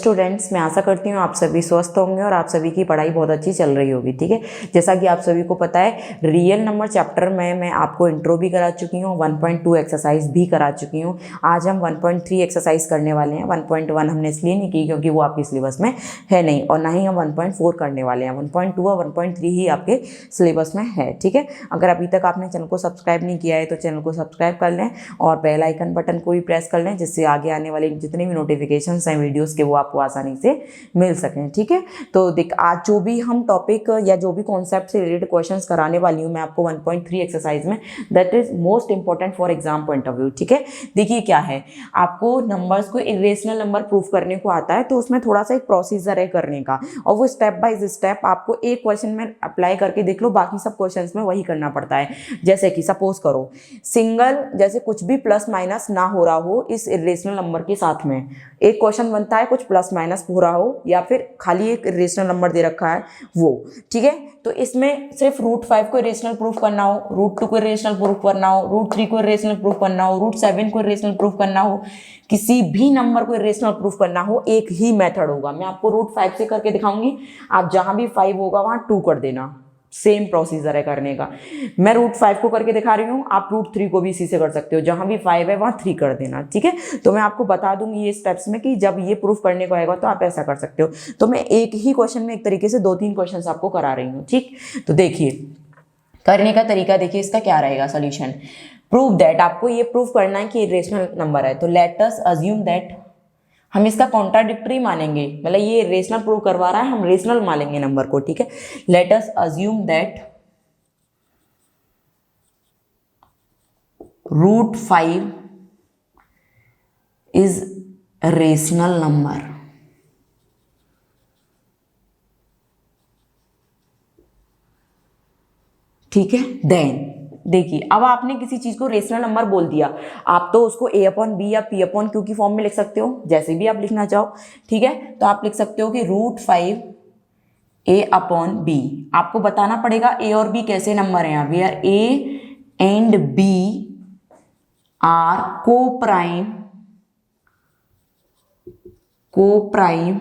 Students, मैं आशा करती हूँ आप सभी स्वस्थ होंगे और आप सभी की पढ़ाई बहुत अच्छी चल रही होगी। ठीक है, जैसा कि आप सभी को पता है, रियल नंबर चैप्टर में मैं आपको इंट्रो भी करा चुकी हूँ, 1.2 एक्सरसाइज भी करा चुकी हूँ। आज हम 1.3 एक्सरसाइज करने वाले हैं। 1.1 हमने इसलिए नहीं की क्योंकि वो आपके सिलेबस में है नहीं, और ना ही हम 1.4 करने वाले हैं। 1.2 और 1.3 ही आपके सिलेबस में है। ठीक है, अगर अभी तक आपने चैनल को सब्सक्राइब नहीं किया है तो चैनल को सब्सक्राइब कर लें और बेल आइकन बटन को भी प्रेस कर लें, जिससे आगे आने वाले जितने भी नोटिफिकेशंस हैं वीडियोस के वो आपको आसानी से मिल सकें। ठीक है, तो देख आज जो भी हम टॉपिक या जो भी कॉन्सेप्ट से रिलेटेड क्वेश्चंस कराने वाली हूँ मैं आपको 1.3 एक्सरसाइज में, that is most important for exam point of view. ठीक है, देखिए क्या है, आपको नंबर्स को इरेशनल नंबर प्रूफ करने को आता है, तो उसमें थोड़ा सा एक प्रोसीजर है करने का, और वो स्टेप बाय स्टेप आपको एक क्वेश्चन में अप्लाई करके देख लो, बाकी सब क्वेश्चंस में वही करना पड़ता है। जैसे कि सपोज करो सिंगल, जैसे कुछ भी प्लस माइनस ना हो रहा हो इस इरेशनल नंबर के साथ में, एक क्वेश्चन बनता है कुछ प्लस माइनस हो रहा हो या फिर खाली एक इरेशनल नंबर दे रखा है वो। ठीक है, तो इसमें सिर्फ √5 को इरेशनल प्रूफ करना हो, √2 को इरेशनल प्रूफ करना हो, √3 को इरेशनल प्रूफ करना हो, √7 को इरेशनल प्रूफ करना हो, किसी भी नंबर को इरेशनल प्रूफ करना हो, एक ही मेथड होगा। मैं आपको √5 से करके दिखाऊंगी, आप जहां भी 5 होगा वहां 2 कर देना, सेम प्रोसीजर है करने का। मैं √5 को करके दिखा रही हूँ, आप √3 को भी इसी से कर सकते हो, जहां भी 5 है वहां 3 कर देना। ठीक है, तो मैं आपको बता दूंगी ये स्टेप्स में कि जब ये प्रूफ करने को आएगा तो आप ऐसा कर सकते हो। तो मैं एक ही क्वेश्चन में एक तरीके से 2-3 क्वेश्चन आपको करा रही हूँ। ठीक, तो देखिए करने का तरीका, देखिए इसका क्या रहेगा सोल्यूशन। प्रूव दैट, आपको ये प्रूफ करना है कि इरेशनल नंबर है, तो लेट अस अज्यूम दैट, हम इसका कॉन्ट्राडिक्टरी मानेंगे, मतलब ये रेशनल प्रूव करवा रहा है, हम रेशनल मानेंगे नंबर को। ठीक है, let us assume that √5 is rational number. ठीक है, देन देखिए, अब आपने किसी चीज को रेशनल नंबर बोल दिया, आप तो उसको a/b या p/q की फॉर्म में लिख सकते हो, जैसे भी आप लिखना चाहो। ठीक है, तो आप लिख सकते हो कि √5 a/b। आपको बताना पड़ेगा a और b कैसे नंबर हैं, यहाँ where a and b are coprime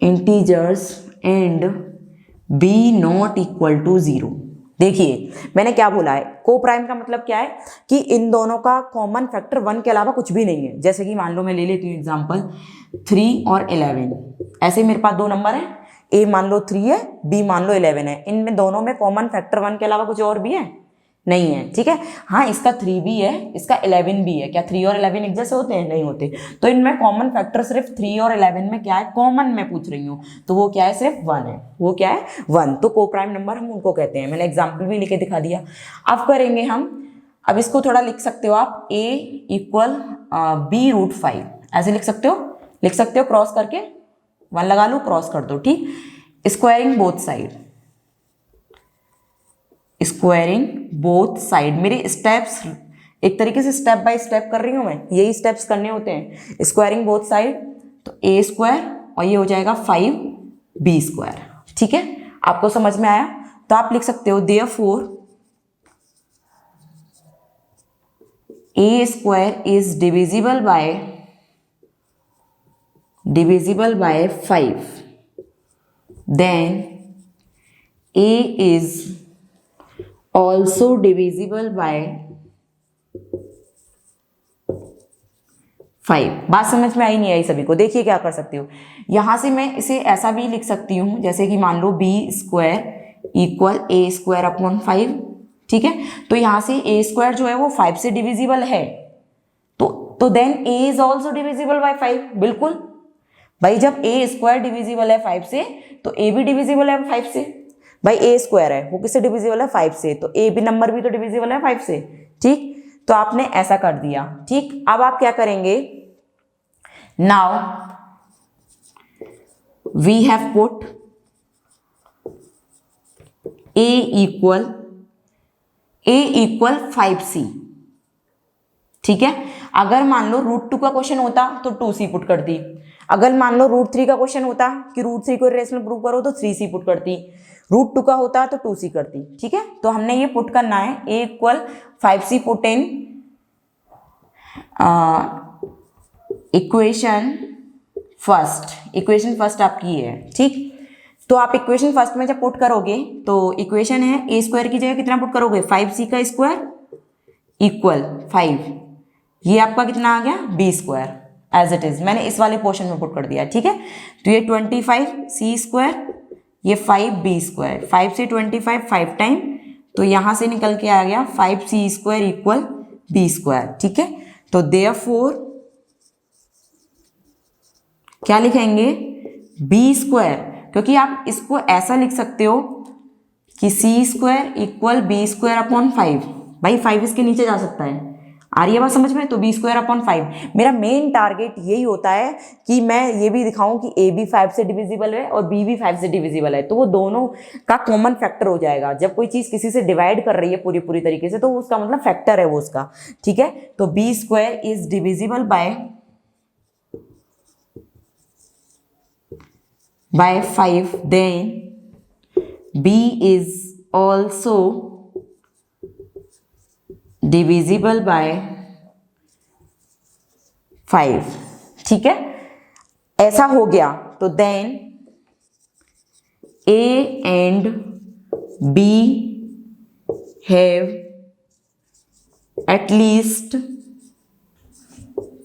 integers and b not equal to 0। देखिए मैंने क्या बोला है, को प्राइम का मतलब क्या है कि इन दोनों का कॉमन फैक्टर 1 के अलावा कुछ भी नहीं है। जैसे कि मान लो मैं ले लेती हूँ एग्जांपल 3 और 11, ऐसे मेरे पास दो नंबर हैं, a मान लो 3 है, b मान लो 11 है, इनमें दोनों में कॉमन फैक्टर 1 के अलावा कुछ और भी है नहीं है। ठीक है, हाँ इसका 3 भी है, इसका 11 भी है, क्या 3 और 11 एक जैसे होते हैं? नहीं होते। तो इनमें कॉमन फैक्टर सिर्फ 3 और 11 में क्या है, कॉमन मैं पूछ रही हूँ, तो वो क्या है, सिर्फ 1 है। वो क्या है, 1। तो को प्राइम नंबर हम उनको कहते हैं, मैंने एग्जाम्पल भी लिखे दिखा दिया। अब करेंगे हम, अब इसको थोड़ा लिख सकते हो आप, a इक्वल b√5 ऐसे लिख सकते हो, क्रॉस करके 1 लगा लो, क्रॉस कर दो। ठीक, स्क्वायरिंग बोथ साइड, मेरे स्टेप्स एक तरीके से स्टेप बाय स्टेप कर रही हूं मैं, यही स्टेप्स करने होते हैं। स्क्वायरिंग बोथ साइड, तो a² और ये हो जाएगा 5b²। ठीक है, आपको समझ में आया? तो आप लिख सकते हो therefore a² is divisible by 5, then a is also divisible by 5। बात समझ में आई नहीं आई सभी को? देखिए क्या कर सकती हूँ, यहां से मैं इसे ऐसा भी लिख सकती हूँ, जैसे कि मान लो b² इक्वल a²/5। ठीक है, तो यहां से a² जो है वो 5 से डिविजिबल है, तो then a is also divisible by 5। बिल्कुल भाई, जब a² डिविजिबल है 5 से तो a भी डिविजिबल है 5 से। भाई a² है, वो किससे डिविजिबल है, 5 से, तो a भी नंबर भी तो डिविजिबल है 5 से। ठीक, तो आपने ऐसा कर दिया। ठीक, अब आप क्या करेंगे, now we have put a equal 5c। ठीक है, अगर मान लो √2 का क्वेश्चन होता तो 2c पुट कर दी, अगर मान लो √3 का क्वेश्चन होता कि √3 को रेशनल प्रूव करो तो 3c पुट करती, √2 का होता तो 2c करती। ठीक है, तो हमने ये पुट करना है, a equal 5c put in equation first आपकी ये है, ठीक। तो आप इक्वेशन फर्स्ट में जब पुट करोगे तो इक्वेशन है ए स्क्वायर की जगह कितना पुट करोगे 5c का स्क्वायर इक्वल 5, ये आपका कितना आ गया b square as it is, मैंने इस वाले पोर्शन में पुट कर दिया, ठीक है। तो ये 25c स्क्वायर, ये 5b स्क्वायर, 5 से 25 5 टाइम, तो यहां से निकल के आ गया 5c square equal b square, ठीक है। तो देयरफॉर क्या लिखेंगे b स्क्वायर, क्योंकि आप इसको ऐसा लिख सकते हो कि c square equal b square upon 5, भाई 5 इसके नीचे जा सकता है, आ रही है बात समझ में। तो बी स्क्वायर अपॉन 5, मेरा मेन टारगेट यही होता है कि मैं ये भी दिखाऊं कि ए भी 5 से डिविजिबल है और बी भी 5 से डिविजिबल है, तो वो दोनों का कॉमन फैक्टर हो जाएगा। जब कोई चीज़ किसी से डिवाइड कर रही है पूरी तरीके से, तो उसका मतलब फैक्टर है वो उसका, ठीक है। तो b square is divisible by 5, then b is also divisible by 5, ठीक है। ऐसा हो गया तो then a and b have at least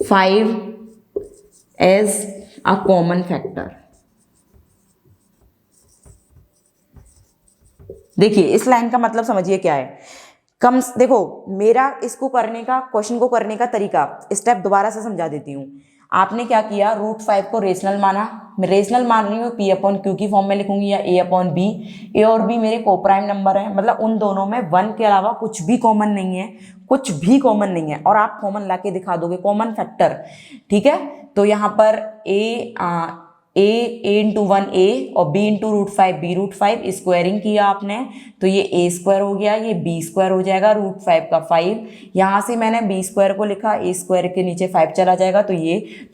5 as a common factor। देखिए इस लाइन का मतलब समझिए क्या है। देखो मेरा इसको करने का, क्वेश्चन को करने का तरीका, स्टेप दोबारा से समझा देती हूँ। आपने क्या किया, √5 को रेशनल माना, मैं रेशनल मान रही हूँ p अपॉन क्यू की फॉर्म में लिखूंगी या a अपॉन b। a और b मेरे कोप्राइम नंबर है, मतलब उन दोनों में 1 के अलावा कुछ भी कॉमन नहीं है, कुछ भी कॉमन नहीं है, और आप कॉमन ला के दिखा दोगे कॉमन फैक्टर, ठीक है। तो यहाँ पर a इंटू 1 a और b इंटू √5 b √5 स्क्वायरिंग किया आपने, तो ये a स्क्वायर हो गया, ये b स्क्वायर हो जाएगा, √5 का 5, यहाँ से मैंने b स्क्वायर को लिखा, a स्क्वायर के नीचे 5 चला जाएगा, तो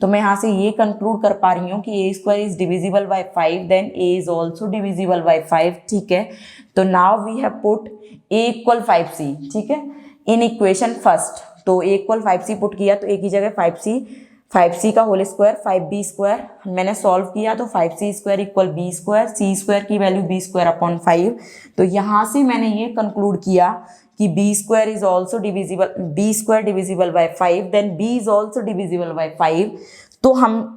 मैं यहाँ से ये कंक्लूड कर पा रही हूँ कि a square is divisible by 5, then a is also divisible by 5, ठीक है। तो now we have put a equal 5c, ठीक है, इन इक्वेशन फर्स्ट। तो a इक्वल 5c पुट किया, तो a की जगह 5c का होल स्क्वायर 5b स्क्वायर मैंने सॉल्व किया, तो 5c square equal b square, c square की वैल्यू b स्क्वायर अपॉन 5। तो यहाँ से मैंने ये कंक्लूड किया कि b square is also divisible, b square divisible by 5, then b is also divisible by 5। तो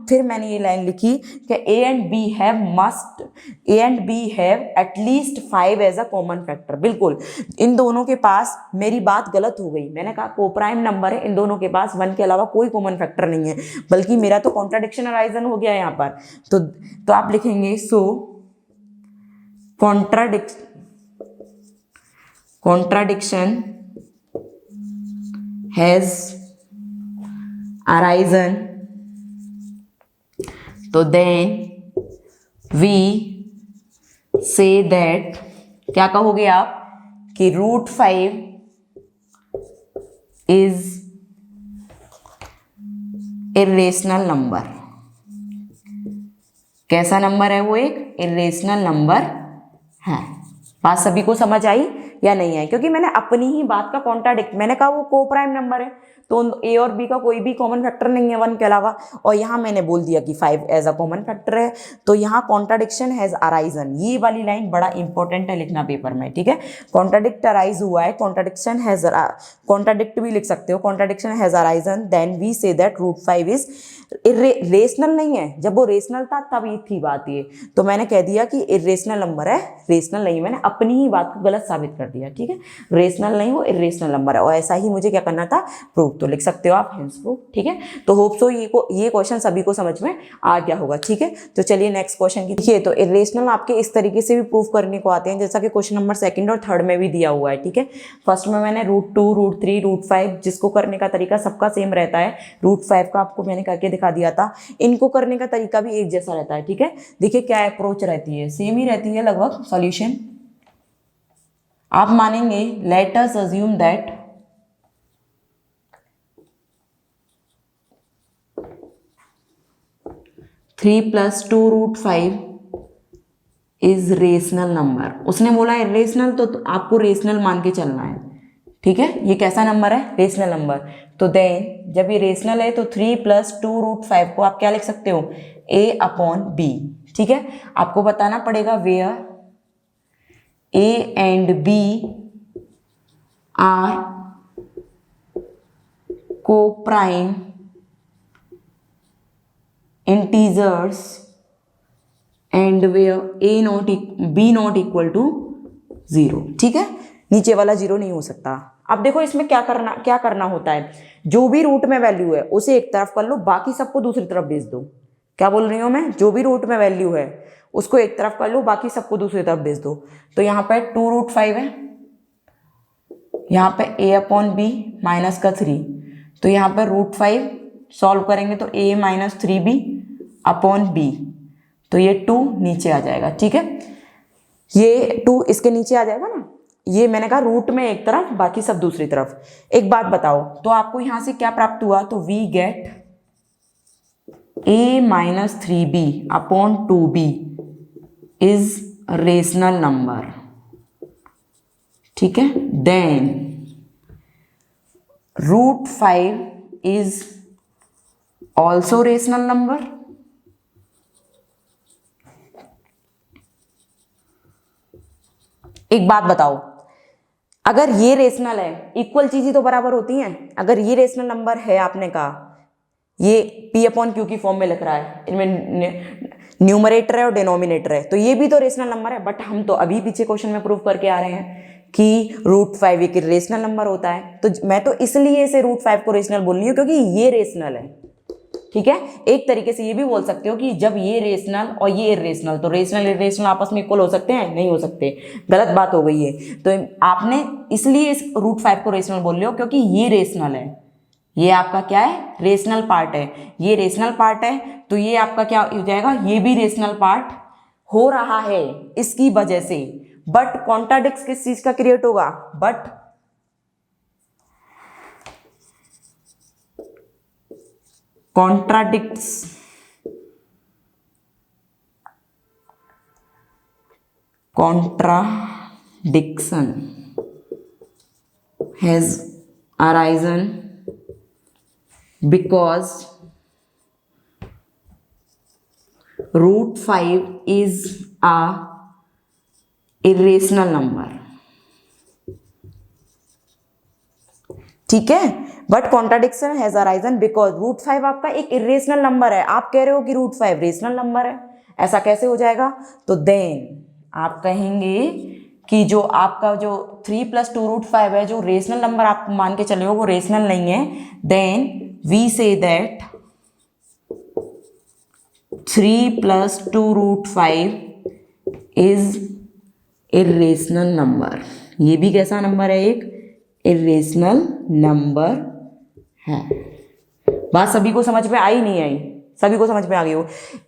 फिर मैंने ये लाइन लिखी कि a and b have at least 5 as a common factor. बिल्कुल इन दोनों के पास, मेरी बात गलत हो गई, मैंने कहा कोप्राइम नंबर है, इन दोनों के पास 1 के अलावा कोई कॉमन फैक्टर नहीं है, बल्कि मेरा तो कॉन्ट्राडिक्शन अराइजन हो गया यहाँ पर। तो आप लिखेंगे सो कॉन्ट्राडिक्शन हैज अराइजन, तो देन वी से दैट, क्या कहोगे आप कि √5 इज इर्रेशनल नंबर। कैसा नंबर है वो, एक इर्रेशनल नंबर है। बात सभी को समझ आई या नहीं आई? क्योंकि मैंने अपनी ही बात का कॉन्ट्राडिक्ट, मैंने कहा वो कोप्राइम नंबर है, तो a और b का कोई भी कॉमन फैक्टर नहीं है 1 के अलावा, और यहाँ मैंने बोल दिया कि 5 एज अ कॉमन फैक्टर है। तो यहाँ कॉन्ट्राडिक्शन हैज अराइजन, ये वाली लाइन बड़ा इंपॉर्टेंट है लिखना पेपर में, ठीक है। कॉन्ट्राडिक्ट अराइज हुआ है, कॉन्ट्राडिक्ट भी लिख सकते हो, contradiction has arisen, then we say that √5 is rational नहीं है। जब वो रेशनल था तब ये थी बात ये, तो मैंने कह दिया कि इर्रेशनल नंबर है, रेशनल नहीं, मैंने अपनी ही बात को गलत साबित कर दिया, ठीक है। रेशनल नहीं, वो इर्रेशनल नंबर है, और ऐसा ही मुझे क्या करना था, प्रूफ। तो लिख सकते हो आप हेंस प्रूफ, ठीक है। तो होप सो ये क्वेश्चन सभी को समझ में आ गया होगा, ठीक है। तो चलिए नेक्स्ट क्वेश्चन की देखिए। तो इर्रेशनल आपके इस तरीके से भी प्रूफ करने को आते हैं, जैसा कि क्वेश्चन नंबर 2 और 3 में भी दिया हुआ है, ठीक है। फर्स्ट में मैंने √2 √3 √5, जिसको करने का तरीका सबका सेम रहता है, √5 का आपको मैंने करके दिखा दिया था, इनको करने का तरीका भी एक जैसा रहता है, ठीक है। देखिए क्या अप्रोच रहती है, सेम ही रहती है लगभग सॉल्यूशन। आप मानेंगे, let us assume that three plus 2 √5 is rational number. उसने बोला इर्रेशनल, तो आपको रेशनल मान के चलना है, ठीक है, ये कैसा नंबर है, रेशनल नंबर। तो देन जब ये रेशनल है तो 3 + 2√5 को आप क्या लिख सकते हो, a/b। ठीक है, आपको बताना पड़ेगा where a and b are coprime integers and where b not equal to 0। ठीक है, नीचे वाला 0 नहीं हो सकता। अब देखो इसमें क्या करना होता है, जो भी रूट में वैल्यू है उसे एक तरफ कर लो, बाकी सबको दूसरी तरफ भेज दो। क्या बोल रही हूँ मैं, जो भी रूट में वैल्यू है उसको एक तरफ कर लो, बाकी सबको दूसरी तरफ भेज दो। तो यहाँ पे 2√5 है, यहाँ पे a/b माइनस का 3, तो यहाँ पे √5 सॉल्व करेंगे तो a - 3b/b, तो ये 2 नीचे आ जाएगा। ठीक है, ये 2 इसके नीचे आ जाएगा ना, ये मैंने कहा रूट में एक तरफ बाकी सब दूसरी तरफ। एक बात बताओ, तो आपको यहां से क्या प्राप्त हुआ, तो we get a - 3b/2b is rational number. ठीक है, then √5 is also rational number. एक बात बताओ, अगर ये रेशनल है, इक्वल चीजें तो बराबर होती हैं। अगर ये रेशनल नंबर है, आपने कहा ये p/q की फॉर्म में लिख रहा है, इनमें न्यूमरेटर है और डिनोमिनेटर है, तो ये भी तो रेशनल नंबर है। बट हम तो अभी पीछे क्वेश्चन में प्रूव करके आ रहे हैं कि √5 एक रेशनल नंबर होता है। तो मैं तो इसलिए इसे √5 को रेशनल बोल रही हूँ क्योंकि ये रेशनल है। ठीक है, एक तरीके से ये भी बोल सकते हो कि जब ये रेशनल और ये इरेशनल, तो रेशनल इरेशनल आपस में इक्वल हो सकते हैं, नहीं हो सकते, गलत बात हो गई है। तो आपने इसलिए इस √5 को रेशनल बोल रहे हो क्योंकि ये रेशनल है, ये आपका क्या है, रेशनल पार्ट है। ये रेशनल पार्ट है तो ये आपका क्या हो जाएगा, ये भी रेशनल पार्ट हो रहा है इसकी वजह से। बट कॉन्ट्राडिक्ट किस चीज का क्रिएट होगा, but contradicts contradiction has arisen because √5 is a irrational number। ठीक है, but contradiction has arisen because √5 आपका एक इरेशनल नंबर है। आप कह रहे हो कि √5 रेशनल नंबर है, ऐसा कैसे हो जाएगा। तो देन आप कहेंगे कि जो आपका जो 3 + 2√5 है, जो रेशनल नंबर आप मान के चले हो वो रेशनल नहीं है। Then we say that 3 + 2√5 is irrational number. ये भी कैसा नंबर है, एक इरेशनल नंबर है। बात सभी को समझ में आई नहीं आई, सभी को समझ में आ गई हो।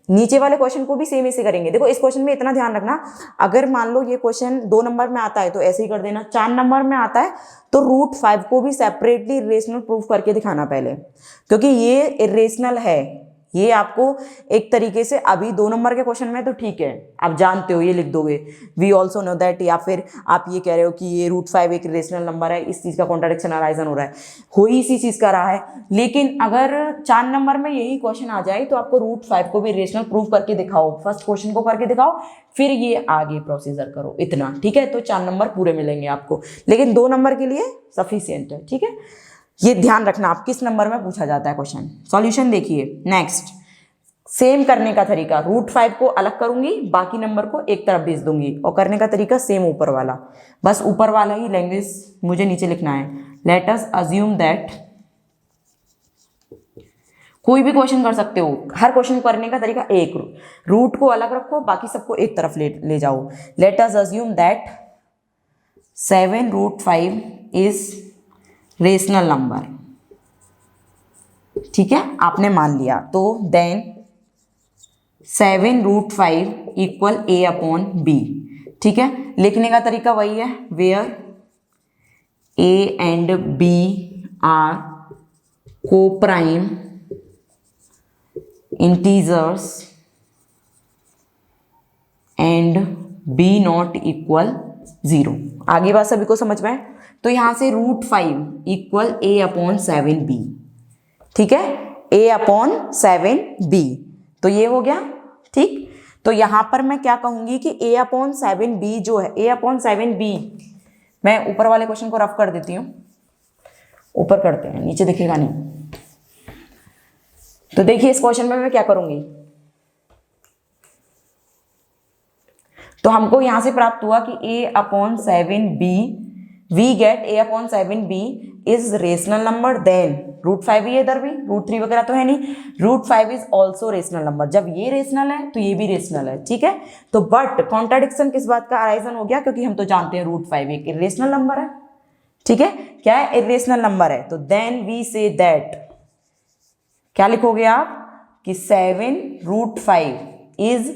नीचे वाले क्वेश्चन को भी सेम ऐसे करेंगे। देखो इस क्वेश्चन में इतना ध्यान रखना, अगर मान लो ये क्वेश्चन 2 नंबर में आता है तो ऐसे ही कर देना, 4 नंबर में आता है तो √5 को भी सेपरेटली इरेशनल प्रूफ करके दिखाना पहले, क्योंकि ये इरेशनल है। ये आपको एक तरीके से अभी 2 नंबर के क्वेश्चन में तो ठीक है, आप जानते हो, ये लिख दोगे वी ऑल्सो नो दैट, या फिर आप ये कह रहे हो कि ये √5 एक रेशनल नंबर है, इस चीज़ का कॉन्ट्राडिक्शन अराइजन हो रहा है, हो ही इसी चीज़ का रहा है। लेकिन अगर 4 नंबर में यही क्वेश्चन आ जाए तो आपको √5 को भी रेशनल प्रूफ करके दिखाओ, फर्स्ट क्वेश्चन को करके दिखाओ, फिर ये आगे प्रोसीजर करो, इतना। ठीक है, तो 4 नंबर पूरे मिलेंगे आपको, लेकिन 2 नंबर के लिए सफिशियंट है। ठीक है, ये ध्यान रखना आप किस नंबर में पूछा जाता है क्वेश्चन। सॉल्यूशन देखिए, नेक्स्ट सेम करने का तरीका, √5 को अलग करूंगी, बाकी नंबर को एक तरफ भेज दूंगी, और करने का तरीका सेम ऊपर वाला, बस ऊपर वाला ही लैंग्वेज मुझे नीचे लिखना है। लेट अस अज्यूम दैट, कोई भी क्वेश्चन कर सकते हो, हर क्वेश्चन करने का तरीका एक, रूट को अलग रखो, बाकी सबको एक तरफ ले जाओ। Let us assume that 7√5 is rational number. ठीक है, आपने मान लिया, तो देन 7√5 इक्वल a/b। ठीक है, लिखने का तरीका वही है, where a and b are coprime integers and b not equal 0। आगे बात सभी को समझ में है? तो यहाँ से √5 इक्वल a/7b, ठीक है, a/7b, तो ये हो गया, ठीक। तो यहाँ पर मैं क्या कहूँगी कि a/7b जो है, a/7b, मैं ऊपर वाले क्वेश्चन को रफ कर देती हूँ, ऊपर करते हैं, नीचे दिखेगा नहीं। तो देखिए इस क्वेश्चन में मैं क्या करूँगी, तो हमको यहां से प्राप्त हुआ कि a/7b, we get a/7b is rational number, then √5 ही है, इधर भी √3 वगैरह तो है नहीं, √5 इज ऑल्सो रेशनल नंबर। जब ये रेशनल है तो ये भी रेशनल है, ठीक है। तो बट कॉन्ट्राडिक्शन किस बात का अराइजन हो गया, क्योंकि हम तो जानते हैं √5 एक इरेशनल नंबर है, ठीक है, क्या है, इरेशनल नंबर है। तो देन वी से दैट, क्या लिखोगे आप कि 7√5 इज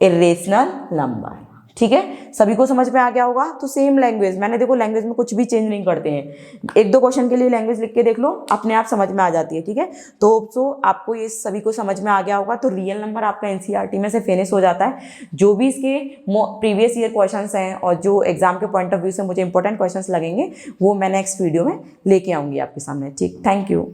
इरेशनल नंबर, ठीक है। सभी को समझ में आ गया होगा। तो सेम लैंग्वेज, मैंने देखो लैंग्वेज में कुछ भी चेंज नहीं करते हैं, 1-2 क्वेश्चन के लिए लैंग्वेज लिख के देख लो, अपने आप समझ में आ जाती है, ठीक है। तो आपको ये सभी को समझ में आ गया होगा। तो रियल नंबर आपका एनसीईआरटी में से फिनिश हो जाता है। जो भी इसके प्रीवियस ईयर क्वेश्चंस हैं और जो एग्जाम के पॉइंट ऑफ व्यू से मुझे इंपॉर्टेंट क्वेश्चंस लगेंगे वो मैं नेक्स्ट वीडियो में लेके आऊँगी आपके सामने, ठीक। Thank you.